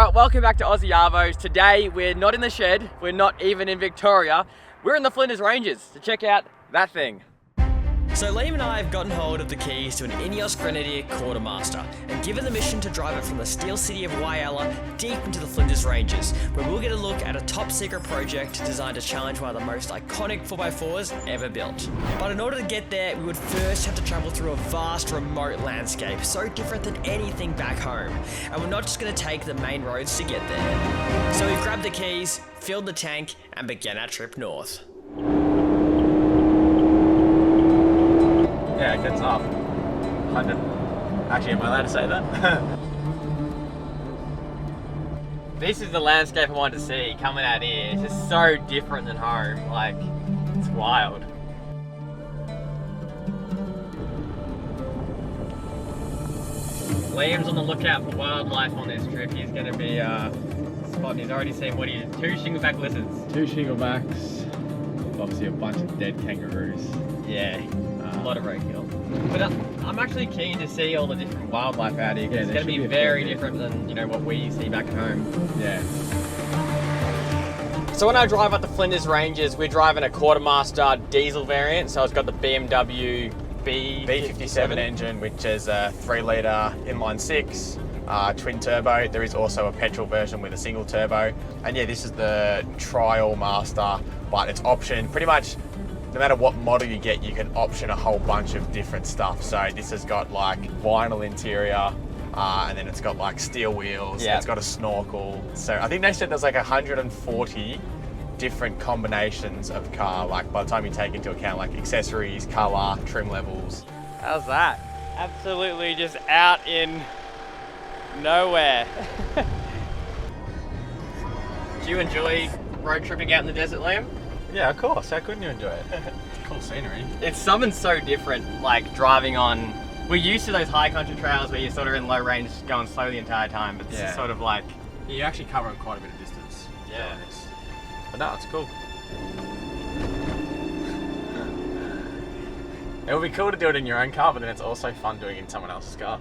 Alright, welcome back to Aussie Arovos. Today we're not in the shed, we're not even in Victoria, we're in the Flinders Ranges to check out that thing. So Liam and I have gotten hold of the keys to an Ineos Grenadier Quartermaster and given the mission to drive it from the steel city of Whyalla deep into the Flinders Ranges, where we'll get a look at a top secret project designed to challenge one of the most iconic 4x4s ever built. But in order to get there, we would first have to travel through a vast remote landscape, so different than anything back home. And we're not just going to take the main roads to get there. So we've grabbed the keys, filled the tank, and began our trip north. Yeah, it gets up. Actually, am I allowed to say that? This is the landscape I wanted to see coming out here. It's just so different than home. Like, it's wild. Liam's on the lookout for wildlife on this trip. He's going to be spotting. He's already seen, what are you, 2 shingleback lizards? 2 shinglebacks. Obviously a bunch of dead kangaroos. Yeah. A lot of roadkill. But I'm actually keen to see all the different wildlife out here, because it's going to be very different than, you know, what we see back at home. Yeah. So when I drive up the Flinders Ranges, we're driving a Quartermaster diesel variant, so it's got the BMW B57 engine, which is a 3-litre inline-6 twin turbo. There is also a petrol version with a single turbo. And yeah, this is the trial master, but it's optioned pretty much. No matter what model you get, you can option a whole bunch of different stuff. So this has got like vinyl interior, and then it's got like steel wheels, it's got a snorkel. So I think they said there's like 140 different combinations of car, like by the time you take into account like accessories, color, trim levels. How's that? Absolutely just out in nowhere. Do you enjoy road tripping out in the desert, Liam? Yeah, of course. How couldn't you enjoy it? It's cool scenery. It's something so different, like driving on. We're used to those high country trails where you're sort of in low range, going slow the entire time, but this is sort of like... You're actually covering quite a bit of distance. Yeah. But no, it's cool. It would be cool to do it in your own car, but then it's also fun doing it in someone else's car.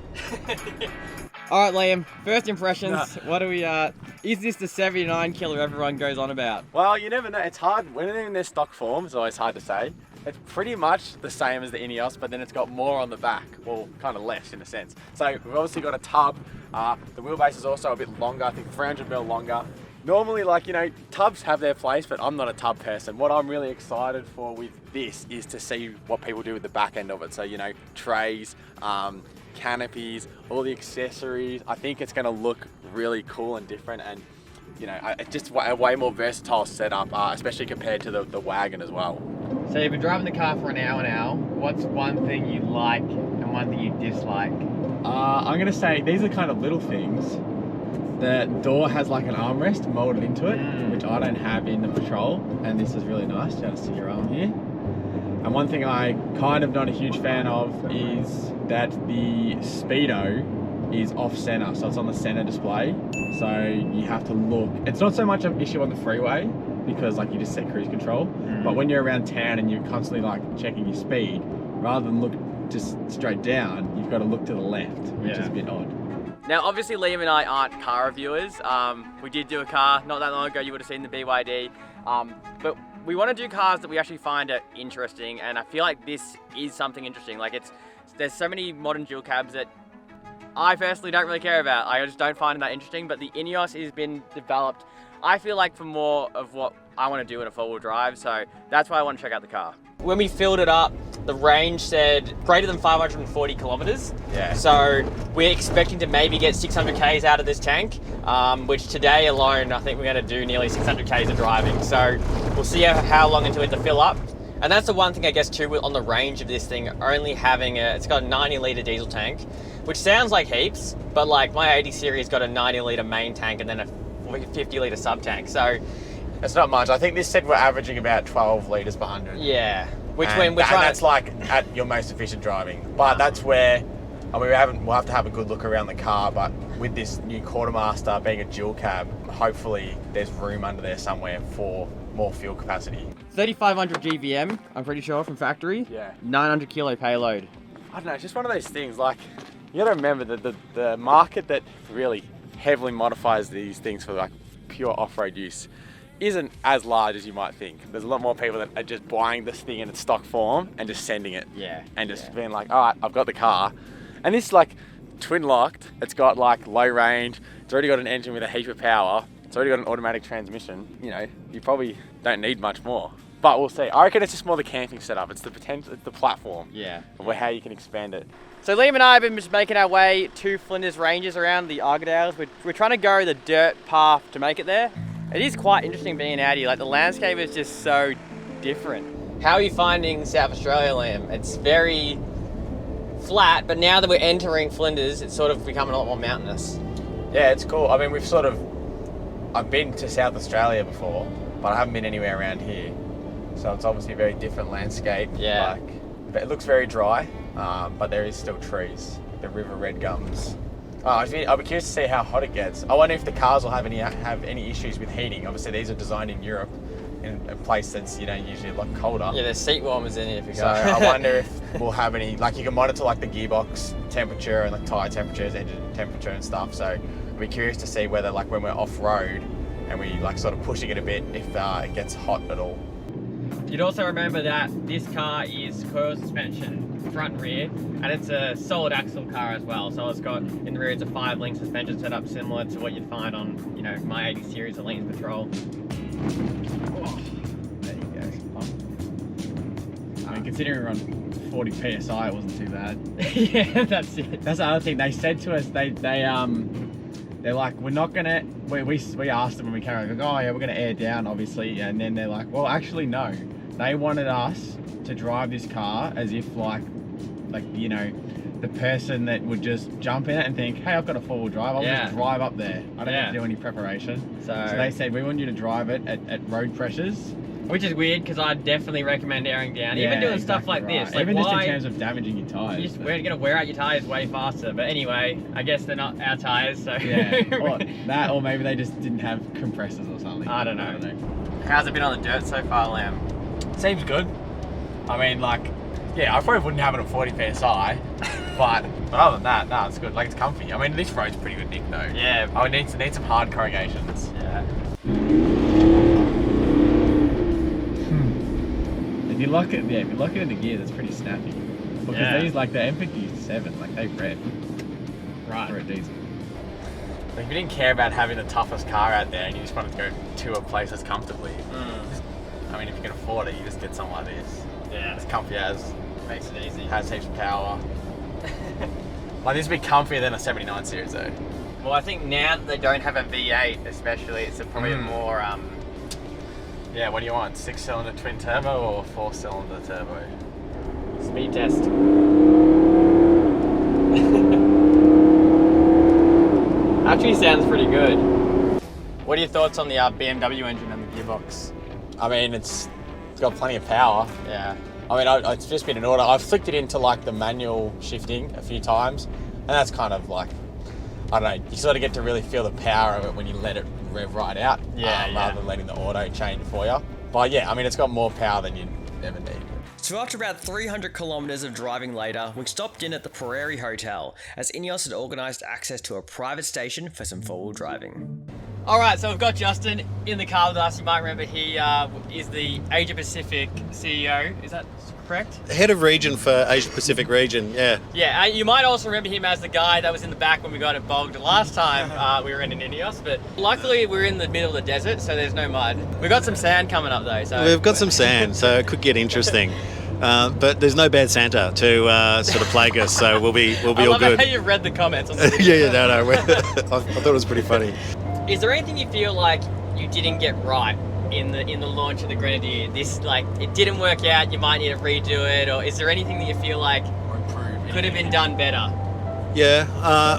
Alright Liam, first impressions, what do we, is this the 79 killer everyone goes on about? Well, you never know, it's hard, when they're in their stock form, it's always hard to say. It's pretty much the same as the Ineos, but then it's got more on the back, well, kind of less in a sense. So we've obviously got a tub, the wheelbase is also a bit longer, I think 300mm longer. Normally, like, you know, tubs have their place, but I'm not a tub person. What I'm really excited for with this is to see what people do with the back end of it. So, you know, trays, canopies, all the accessories. I think it's going to look really cool and different, and you know, it's just a way more versatile setup, especially compared to the wagon as well. So you've been driving the car for an hour now. What's one thing you like and one thing you dislike? I'm going to say these are kind of little things. The door has like an armrest molded into it, which I don't have in the Patrol, and this is really nice. You have to see your arm here. And one thing I kind of not a huge fan of is that the speedo is off center, so it's on the center display. So you have to look. It's not so much an issue on the freeway because like you just set cruise control, but when you're around town and you're constantly like checking your speed, rather than look just straight down, you've got to look to the left, which is a bit odd. Now, obviously, Liam and I aren't car reviewers. We did do a car not that long ago. You would have seen the BYD, but we want to do cars that we actually find are interesting, and I feel like this is something interesting. Like there's so many modern dual cabs that I personally don't really care about. I just don't find them that interesting, but the Ineos has been developed, I feel like, for more of what I want to do in a 4-wheel drive, so that's why I want to check out the car. When we filled it up, the range said greater than 540 kilometers. Yeah. So we're expecting to maybe get 600 Ks out of this tank, which today alone, I think we're going to do nearly 600 Ks of driving. So we'll see how long into it to fill up. And that's the one thing, I guess, too, on the range of this thing, only having it's got a 90-litre diesel tank, which sounds like heaps, but like my 80 series got a 90-litre main tank and then a 50-litre sub tank. So it's not much. I think this said we're averaging about 12 litres per 100. Yeah. Which when we're trying, that's like at your most efficient driving. But that's where, I mean, we'll have to have a good look around the car, but with this new Quartermaster being a dual cab, hopefully there's room under there somewhere for more fuel capacity. 3,500 GVM, I'm pretty sure, from factory. Yeah. 900 kilo payload. I don't know, it's just one of those things, like, you gotta remember that the market that really heavily modifies these things for like pure off-road use isn't as large as you might think. There's a lot more people that are just buying this thing in its stock form and just sending it. Yeah. And just being like, all right, I've got the car. And this like twin locked, it's got like low range, it's already got an engine with a heap of power, it's already got an automatic transmission. You know, you probably don't need much more. But we'll see. I reckon it's just more the camping setup. It's the potential, it's the platform. Yeah. Of how you can expand it. So Liam and I have been just making our way to Flinders Ranges around the Arvos. We're trying to go the dirt path to make it there. It is quite interesting being out here. Like the landscape is just so different. How are you finding South Australia, Liam? It's very flat, but now that we're entering Flinders, it's sort of becoming a lot more mountainous. Yeah, it's cool. I mean, I've been to South Australia before, but I haven't been anywhere around here. So it's obviously a very different landscape. Yeah. But it looks very dry, but there is still trees. The river red gums. I'll be curious to see how hot it gets. I wonder if the cars will have any issues with heating. Obviously, these are designed in Europe, in a place that's usually a lot colder. Yeah, there's seat warmers in here if you go. So I wonder if we'll have any, like you can monitor like the gearbox temperature and like tyre temperatures, engine temperature and stuff. So I'll be curious to see whether like when we're off road and we like sort of pushing it a bit, if it gets hot at all. You'd also remember that this car is coil suspension front and rear, and it's a solid axle car as well. So it's got in the rear it's a 5-link suspension setup similar to what you'd find on my 80 series Elite Patrol. Oh, there you go. I mean, considering we're on 40 PSI, it wasn't too bad. Yeah, that's it. That's the other thing they said to us. They're like, we're not gonna. We asked them when we came out, like, oh yeah, we're gonna air down, obviously, and then they're like, well, actually no. They wanted us to drive this car as if like the person that would just jump in it and think, hey, I've got a 4-wheel drive, I'll just drive up there. I don't have to do any preparation. So they said, we want you to drive it at road pressures. Which is weird, because I'd definitely recommend airing down. Even doing stuff like this. Like even just in terms of damaging your tyres. We're going to wear out your tyres way faster. But anyway, I guess they're not our tyres, so... Yeah, or maybe they just didn't have compressors or something. I don't know. How's it been on the dirt so far, Liam? Seems good. I mean, like, yeah, I probably wouldn't have it at 40 PSI, but other than that, no, it's good. Like, it's comfy. I mean, this road's pretty good nick, though. Yeah. I would need some hard corrugations. Yeah. If you lock it in the gear, that's pretty snappy. Because these, like the M57, like they rev. Right. For a diesel. Like, if you didn't care about having the toughest car out there and you just wanted to go to a place that's comfortably, I mean, if you can afford it, you just get something like this. Yeah. It's comfy as. Makes it easy. Has heaps of power. Like, this would be comfier than a 79 series, though. Well, I think now that they don't have a V8, especially, it's probably a more... Yeah, what do you want? 6-cylinder twin turbo or 4-cylinder turbo? Speed test. Actually sounds pretty good. What are your thoughts on the BMW engine and the gearbox? I mean, it's got plenty of power. Yeah. I mean, it's just been in order. I've flicked it into like the manual shifting a few times, and that's kind of like, I don't know, you sort of get to really feel the power of it when you let it rev right out, rather than letting the auto change for you. But yeah, I mean, it's got more power than you'd ever need. So after about 300 kilometres of driving later, we stopped in at the Prairie Hotel, as Ineos had organised access to a private station for some four-wheel driving. Alright, so we've got Justin in the car with us. You might remember he is the Asia Pacific CEO, is that correct? Head of region for Asia Pacific region, yeah. Yeah, you might also remember him as the guy that was in the back when we got it bogged last time we were in an Ineos, but luckily we're in the middle of the desert, so there's no mud. We've got some sand coming up though. So We've got some sand, so it could get interesting. But there's no bad Santa to sort of plague us, so we'll be all good. I love how you've read the comments on the video. no. I thought it was pretty funny. Is there anything you feel like you didn't get right in the launch of the Grenadier? This, like, it didn't work out, you might need to redo it, or is there anything that you feel like could have been done better? Yeah,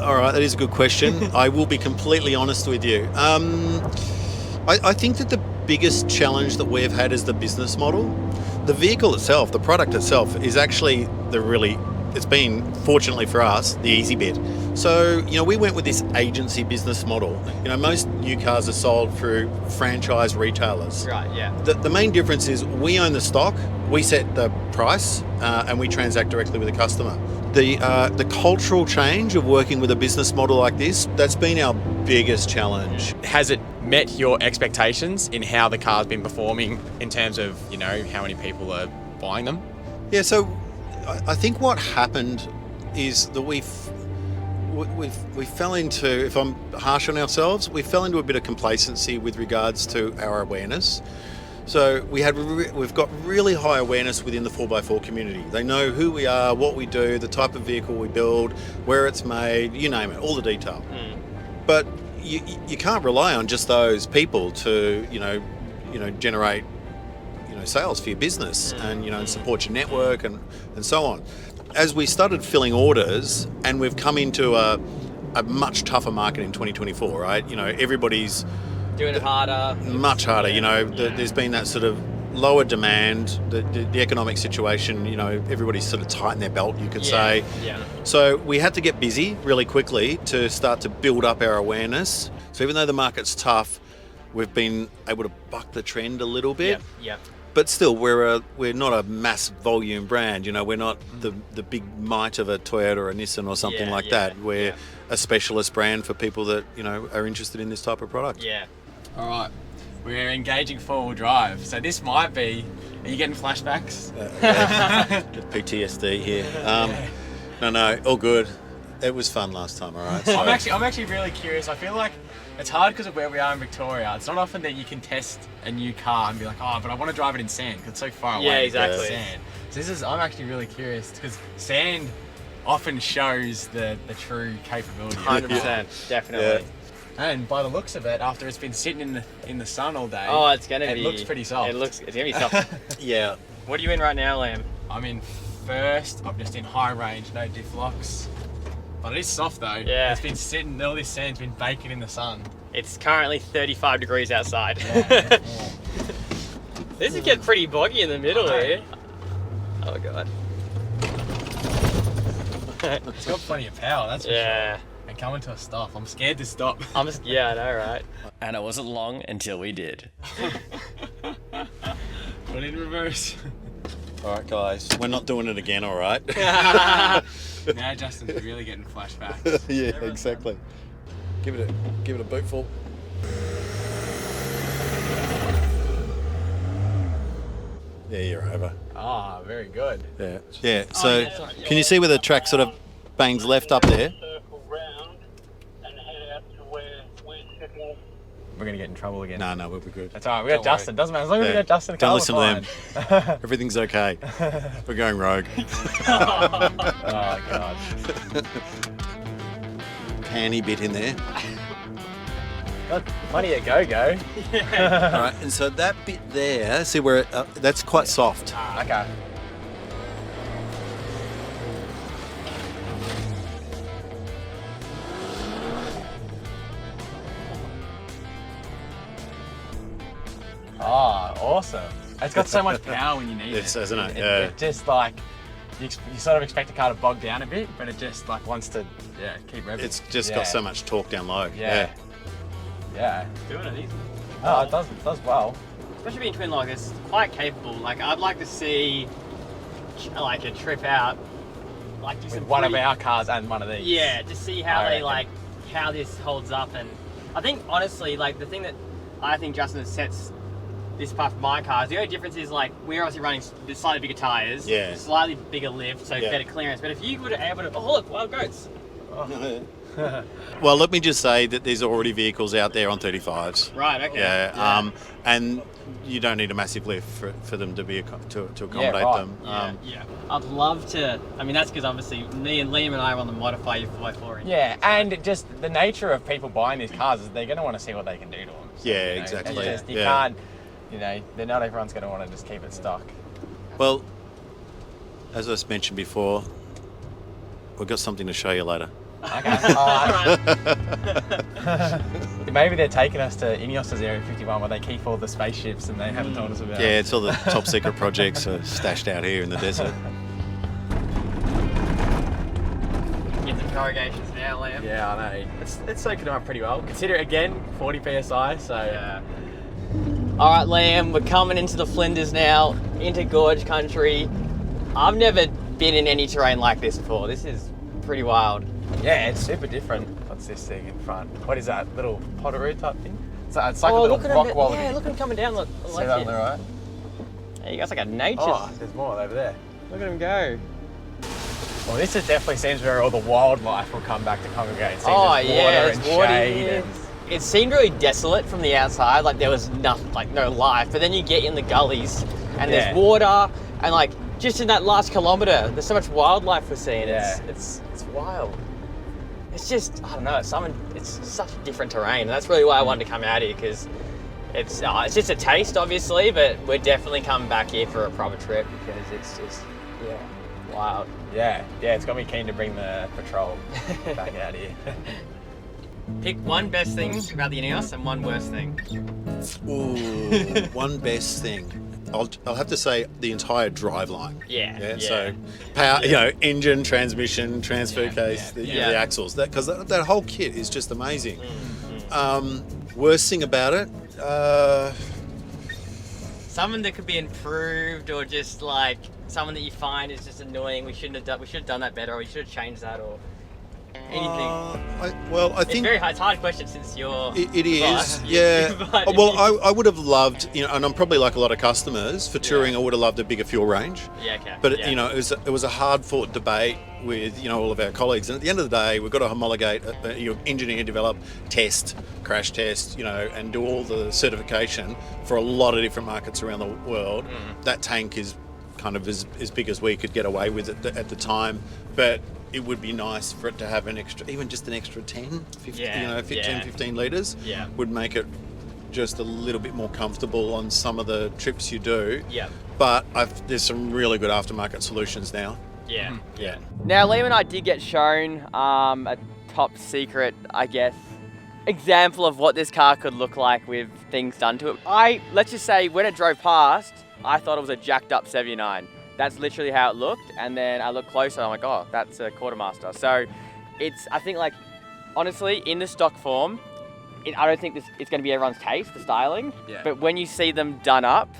all right, that is a good question. I will be completely honest with you. I think that the biggest challenge that we've had is the business model. The vehicle itself, the product itself, is actually the really it's been, fortunately for us, the easy bit. So, we went with this agency business model. Most new cars are sold through franchise retailers. Right, yeah. The main difference is we own the stock, we set the price, and we transact directly with the customer. The cultural change of working with a business model like this, that's been our biggest challenge. Has it met your expectations in how the car's been performing in terms of, how many people are buying them? Yeah, so I think what happened is that we fell into, if I'm harsh on ourselves, we fell into a bit of complacency with regards to our awareness. So we've got really high awareness within the 4x4 community. They know who we are, what we do, the type of vehicle we build, where it's made, you name it, all the detail. But you can't rely on just those people to generate sales for your business and support your network and so on. As we started filling orders, and we've come into a much tougher market in 2024, right? Everybody's Doing it harder. much harder. There's been that sort of lower demand, the economic situation. Everybody's sort of tightened their belt, you could say. Yeah. So we had to get busy really quickly to start to build up our awareness. So even though the market's tough, we've been able to buck the trend a little bit. Yeah. But still, we're not a mass volume brand. We're not the big might of a Toyota or a Nissan or something like that. We're a specialist brand for people that are interested in this type of product. Yeah. All right. We're engaging four-wheel drive. So this might be... Are you getting flashbacks? PTSD here. No, all good. It was fun last time, all right? So. I'm actually really curious. I feel like it's hard because of where we are in Victoria. It's not often that you can test a new car and be like, oh, but I want to drive it in sand because it's so far away. Yeah, exactly. Sand. So I'm actually really curious because sand often shows the true capability. 100%, definitely. Yeah. And by the looks of it, after it's been sitting in the sun all day, Oh, it's gonna be. It looks pretty soft. It's gonna be soft. Yeah. What are you in right now, Liam? I'm in first. I'm just in high range, no diff locks. But it is soft though. Yeah. It's been sitting. All this sand's been baking in the sun. It's currently 35 degrees outside. Yeah. This is getting pretty boggy in the middle here. Oh god. It's got plenty of power. That's for Yeah. sure. And coming to a stop, I'm scared to stop. Yeah, I know, right? And it wasn't long until we did. Put it in reverse. All right, guys. We're not doing it again, all right? Now Justin's really getting flashbacks. Yeah, exactly. Give it a bootful. Yeah, you're over. Ah, very good. Yeah. Yeah. So, can you see where the track sort of bangs left up there? Circle round and head out to where we're sitting. We're gonna get in trouble again. No, we'll be good. That's alright. We got Don't worry. Justin. Doesn't matter as long as we Yeah. got Justin. Don't listen to them. them. Everything's okay. We're going rogue. Oh god. Panny bit in there. Got plenty of go. All right, and so that bit there, see where that's quite soft. Okay. Oh, awesome. It's got so much power when you need Yes, it. hasn't it? Yeah. It just like, you sort of expect the car to bog down a bit, but it just like wants to, keep revving. It's just got so much torque down low. Yeah. Doing it easy. Oh, it does well. Especially being twin lock, it's quite capable. Like, I'd like to see like a trip out, like do With some one of pretty- our cars and one of these. Yeah, to see how I they reckon. like how this holds up. And I think honestly, like the thing that I think Justin sets this apart from my cars, the only difference is like we're obviously running the slightly bigger tires, Yeah. slightly bigger lift, so Yeah. better clearance. But if you were able to, oh look, wild goats. Well, let me just say that there's already vehicles out there on 35s. Right. Okay. Yeah. And you don't need a massive lift for them to be to accommodate right. them. Yeah. I'd love to. I mean, that's because obviously me and Liam and I want to modify your 4x4. Yeah, and just the nature of people buying these cars is they're going to want to see what they can do to them. So, Yeah, you know, exactly. it's just, you Yeah. can't, they're not everyone's going to want to just keep it stock. Well, as I mentioned before, we've got something to show you later. Okay. Maybe they're taking us to Ineos' Area 51 where they keep all the spaceships and they haven't told us about it. Yeah, it's all the top secret projects are stashed out here in the desert. corrugations now, Liam. Yeah, I know. It's soaking them up pretty well. Consider it again, 40 psi, so... Yeah. Alright, Liam, we're coming into the Flinders now, into gorge country. I've never been in any terrain like this before. This is pretty wild. Yeah, it's super different. What's this thing in front? What is that, little pottery type thing? It's like a little rock wall. Yeah, look at him coming down. Look, I See like that it. on the right? Yeah, you guys like a nature's. Oh, there's more over there. Look at him go. Well, this is definitely seems where all the wildlife will come back to congregate. It seems Oh there's yeah, water it's and water shade here. and- It seemed really desolate from the outside, like there was nothing, like no life. But then you get in the gullies, and Yeah. there's water, and like just in that last kilometre, there's so much wildlife we're seeing. Yeah. It's wild. It's just, I don't know, it's such a different terrain, and that's really why I wanted to come out here, because it's just a taste, obviously, but we're definitely coming back here for a proper trip, because it's just, yeah, wild. Yeah, it's got me keen to bring the patrol back out here. Pick one best thing about the Ineos and one worst thing. Ooh, one best thing. I'll have to say the entire driveline. Yeah. So power, engine, transmission, transfer case, the axles. Because that whole kit is just amazing. Worst thing about it. Something that could be improved, or just like someone that you find is just annoying. We should have done that better, or we should have changed that, or anything. I think It's a hard question since you're. it is, But- yeah. but I would have loved, and I'm probably like a lot of customers for touring. I would have loved a bigger fuel range. Yeah, okay. But yeah. it was a hard fought debate with all of our colleagues, and at the end of the day, we've got to homologate, engineer, develop, test, crash test, and do all the certification for a lot of different markets around the world. That tank is kind of as big as we could get away with it at the time, but it would be nice for it to have an extra 10, 15 litres. Yeah. Would make it just a little bit more comfortable on some of the trips you do. Yeah. But there's some really good aftermarket solutions now. Yeah. Yeah. Now, Liam and I did get shown a top secret, I guess, example of what this car could look like with things done to it. Let's just say, when it drove past, I thought it was a jacked up 79. That's literally how it looked, and then I looked closer, I'm like, oh, that's a Quartermaster. So I think like, honestly, in the stock form, I don't think it's going to be everyone's taste, the styling, but when you see them done up.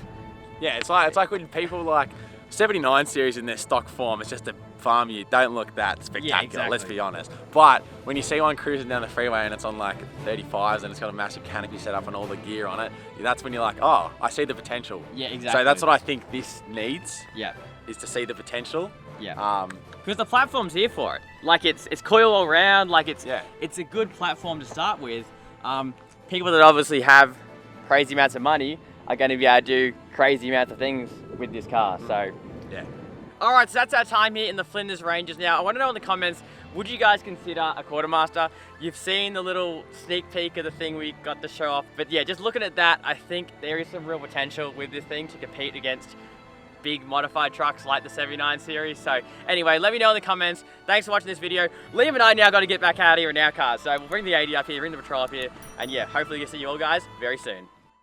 Yeah, it's like when people like 79 series in their stock form, it's just a farm you don't look that spectacular, let's be honest. But when you see one cruising down the freeway and it's on like 35s and it's got a massive canopy set up and all the gear on it, that's when you're like, oh, I see the potential. Yeah, exactly. So that's what I think this needs. Yeah. Is to see the potential. Yeah. Because the platform's here for it. Like it's coil all around. Like it's a good platform to start with. People that obviously have crazy amounts of money are going to be able to do crazy amounts of things with this car. So yeah. All right, so that's our time here in the Flinders Ranges. Now, I want to know in the comments, would you guys consider a Quartermaster? You've seen the little sneak peek of the thing we got to show off. But yeah, just looking at that, I think there is some real potential with this thing to compete against big modified trucks like the 79 series. So anyway, let me know in the comments. Thanks for watching this video. Liam and I now got to get back out here in our cars. So we'll bring the 80 up here, bring the patrol up here, and yeah, hopefully we'll see you all guys very soon.